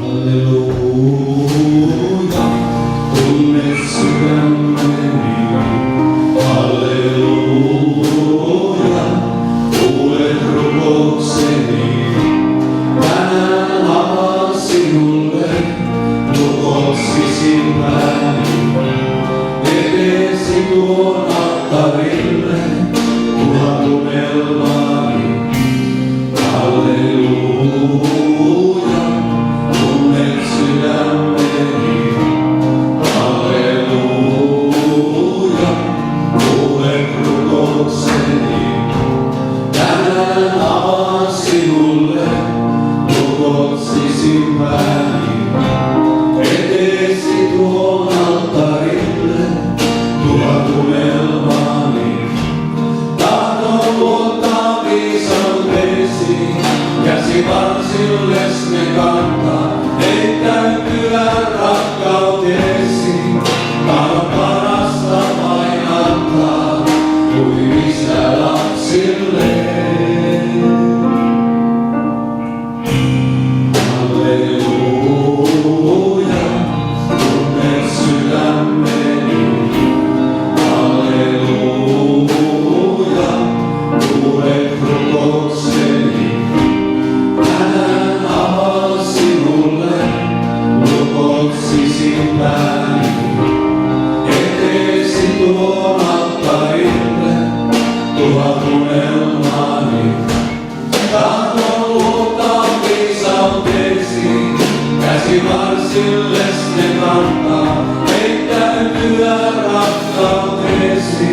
Halleluja, tunne sydämeni. Halleluja, kuulet rukoukseni. Tänään avaan sinulle lukot sisimpääni. Eteesi tuon alttarille tuhat unelmaani. Halleluja, tunnet sydämeni. Halleluja, kuulet rukoukseni. Tänään avaan sinulle lukot sisimpääni. Eteesi tuon alttarille tuhat unelmaani. Tahdon luottaa viisauteesi, käsi varsilles ne kantaa. Heittäytyä rakkauteesi, tahdon parasta vain antaa, kuin isä lapsilleen. Halleluja, tunnet sydämeni. Halleluja, kuulet rukoukseni. Tänään avaan sinulle lukot sisimpääni. Eteesi tuon alttarille tuhat unelmaani. Tahdon luottaa viisauteesi, käsi varsilles ne kantaa. Heittäytyä rakkauteesi,